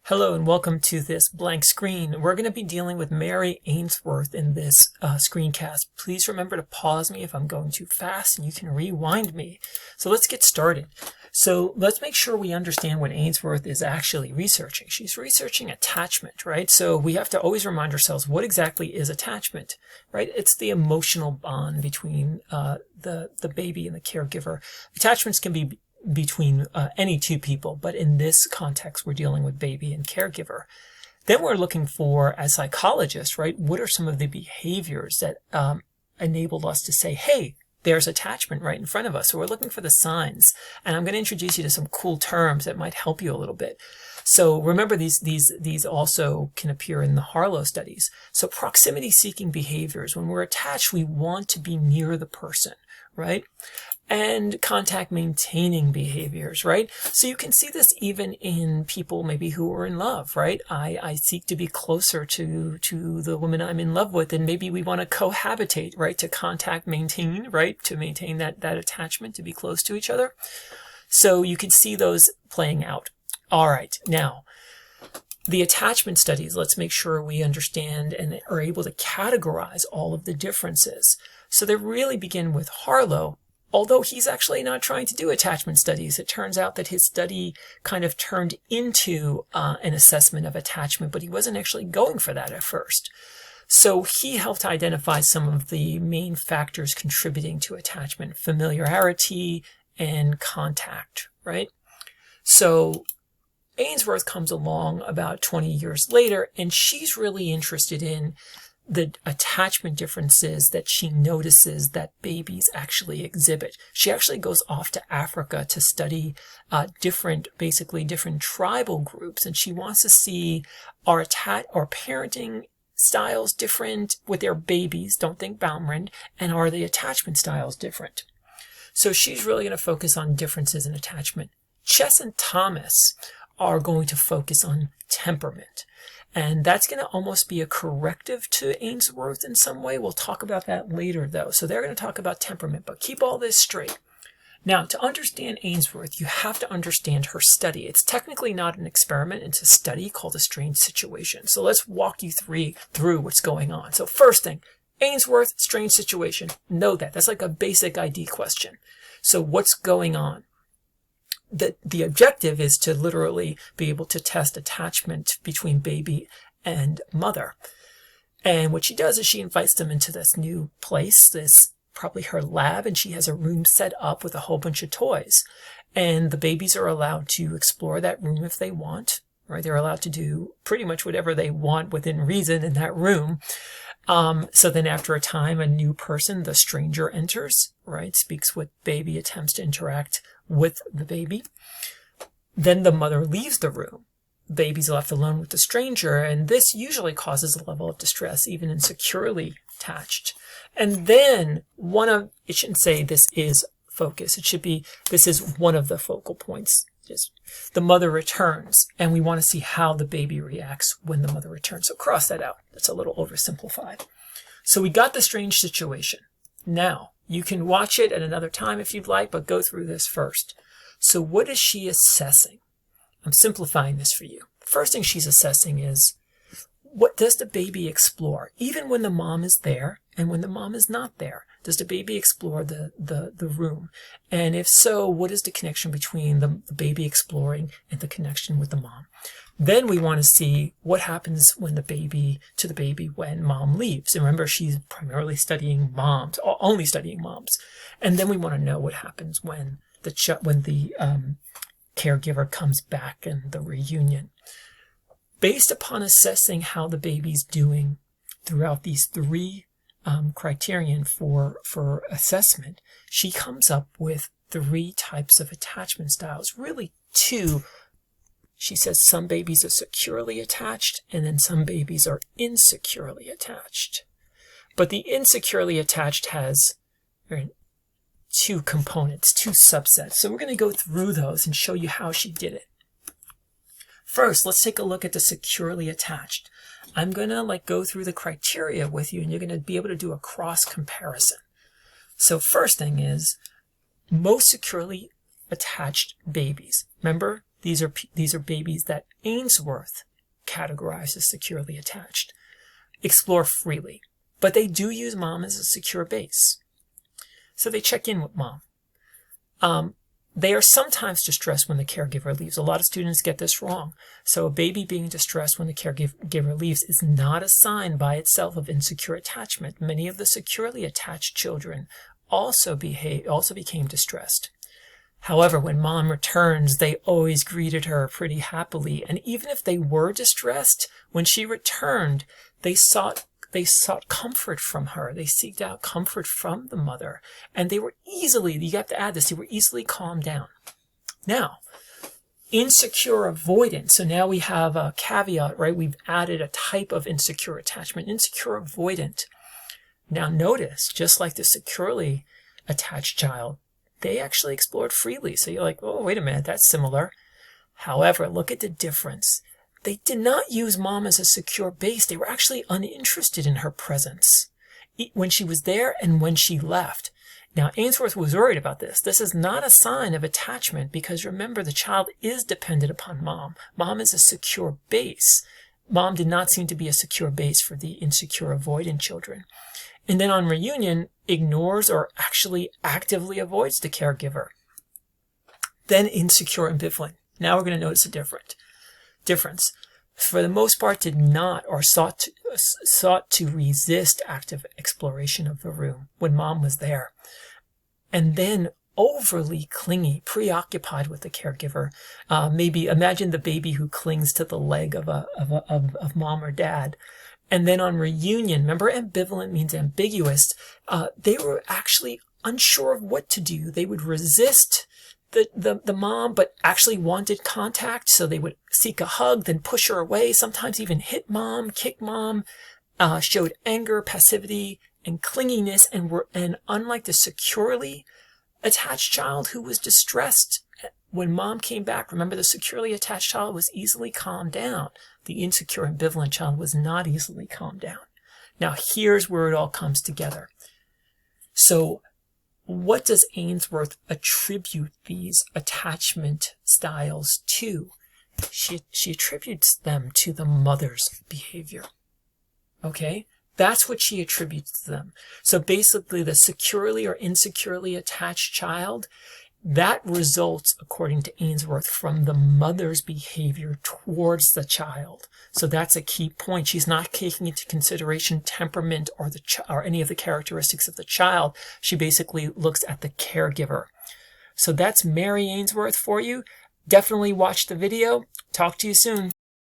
Hello and welcome to this blank screen. We're going to be dealing with Mary Ainsworth in this screencast. Please remember to pause me if I'm going too fast and you can rewind me. So let's get started. So let's make sure we understand what Ainsworth is actually researching. She's researching attachment, right? So we have to always remind ourselves what exactly is attachment, right? It's the emotional bond between the baby and the caregiver. Attachments can be between any two people, but in this context, we're dealing with baby and caregiver. Then we're looking for, as psychologists, right, what are some of the behaviors that enabled us to say, hey, there's attachment right in front of us. So we're looking for the signs. And I'm going to introduce you to some cool terms that might help you a little bit. So remember, these also can appear in the Harlow studies. So proximity-seeking behaviors. When we're attached, we want to be near the person, right? And contact maintaining behaviors, right? So you can see this even in people maybe who are in love, right? I seek to be closer to the woman I'm in love with, and maybe we want to cohabitate, right? To contact maintain, right? To maintain that attachment, to be close to each other. So you can see those playing out. All right, now the attachment studies, let's make sure we understand and are able to categorize all of the differences. So they really begin with Harlow. Although he's actually not trying to do attachment studies, it turns out that his study kind of turned into an assessment of attachment, but he wasn't actually going for that at first. So he helped identify some of the main factors contributing to attachment: familiarity and contact, right? So Ainsworth comes along about 20 years later, and she's really interested in the attachment differences that she notices that babies actually exhibit. She actually goes off to Africa to study different tribal groups, and she wants to see are parenting styles different with their babies, don't think Baumrind, and are the attachment styles different? So she's really going to focus on differences in attachment. Chess and Thomas are going to focus on temperament. And that's going to almost be a corrective to Ainsworth in some way. We'll talk about that later, though. So they're going to talk about temperament, but keep all this straight. Now, to understand Ainsworth, you have to understand her study. It's technically not an experiment. It's a study called A Strange Situation. So let's walk you through what's going on. So first thing, Ainsworth, strange situation. Know that. That's like a basic ID question. So what's going on? The objective is to literally be able to test attachment between baby and mother. And what she does is she invites them into this new place, this probably her lab, and she has a room set up with a whole bunch of toys. And the babies are allowed to explore that room if they want, right? They're allowed to do pretty much whatever they want within reason in that room. So then after a time, a new person, the stranger, enters, right? Speaks with baby, attempts to interact with the baby. Then the mother leaves the room. Baby's left alone with the stranger, and this usually causes a level of distress, even in securely attached. And then it shouldn't say this is focus. It should be this is one of the focal points. Just the mother returns, and we want to see how the baby reacts when the mother returns. So cross that out. That's a little oversimplified. So we got the strange situation. Now, you can watch it at another time if you'd like, but go through this first. So what is she assessing? I'm simplifying this for you. First thing she's assessing is, what does the baby explore? Even when the mom is there and when the mom is not there, does the baby explore the room? And if so, what is the connection between the baby exploring and the connection with the mom? Then we want to see what happens when when mom leaves. And remember, she's primarily studying moms, only studying moms. And then we want to know what happens when the caregiver comes back and the reunion. Based upon assessing how the baby's doing throughout these three criterion for assessment, she comes up with 3 types of attachment styles. Really 2. She says some babies are securely attached, and then some babies are insecurely attached. But the insecurely attached has 2 components, 2 subsets. So we're going to go through those and show you how she did it. First, let's take a look at the securely attached. I'm going to go through the criteria with you, and you're going to be able to do a cross comparison. So first thing is, most securely attached babies. Remember, These are babies that Ainsworth categorized as securely attached. Explore freely, but they do use mom as a secure base. So they check in with mom. They are sometimes distressed when the caregiver leaves. A lot of students get this wrong. So a baby being distressed when the caregiver leaves is not a sign by itself of insecure attachment. Many of the securely attached children also became distressed. However, when mom returns, they always greeted her pretty happily. And even if they were distressed, when she returned, they sought comfort from her. They seeked out comfort from the mother. And they were easily, you have to add this, they were easily calmed down. Now, insecure avoidance. So now we have a caveat, right? We've added a type of insecure attachment, insecure avoidant. Now notice, just like the securely attached child, they actually explored freely. So you're like, oh, wait a minute, that's similar. However, look at the difference. They did not use mom as a secure base. They were actually uninterested in her presence when she was there and when she left. Now, Ainsworth was worried about this. This is not a sign of attachment because remember, the child is dependent upon mom. Mom is a secure base. Mom did not seem to be a secure base for the insecure avoidant children. And then on reunion, ignores or actually actively avoids the caregiver. Then insecure ambivalent. Now we're going to notice a difference. For the most part, did not or sought to resist active exploration of the room when mom was there. And then overly clingy, preoccupied with the caregiver. Maybe imagine the baby who clings to the leg of mom or dad. And then on reunion, remember ambivalent means ambiguous. They were actually unsure of what to do. They would resist the mom, but actually wanted contact. So they would seek a hug, then push her away, sometimes even hit mom, kick mom, showed anger, passivity, and clinginess. And unlike the securely attached child who was distressed when mom came back, remember the securely attached child was easily calmed down. The insecure ambivalent child was not easily calmed down. Now here's where it all comes together. So what does Ainsworth attribute these attachment styles to? She attributes them to the mother's behavior. Okay? That's what she attributes to them. So basically the securely or insecurely attached child, that results, according to Ainsworth, from the mother's behavior towards the child. So that's a key point. She's not taking into consideration temperament or any of the characteristics of the child. She basically looks at the caregiver. So that's Mary Ainsworth for you. Definitely watch the video. Talk to you soon.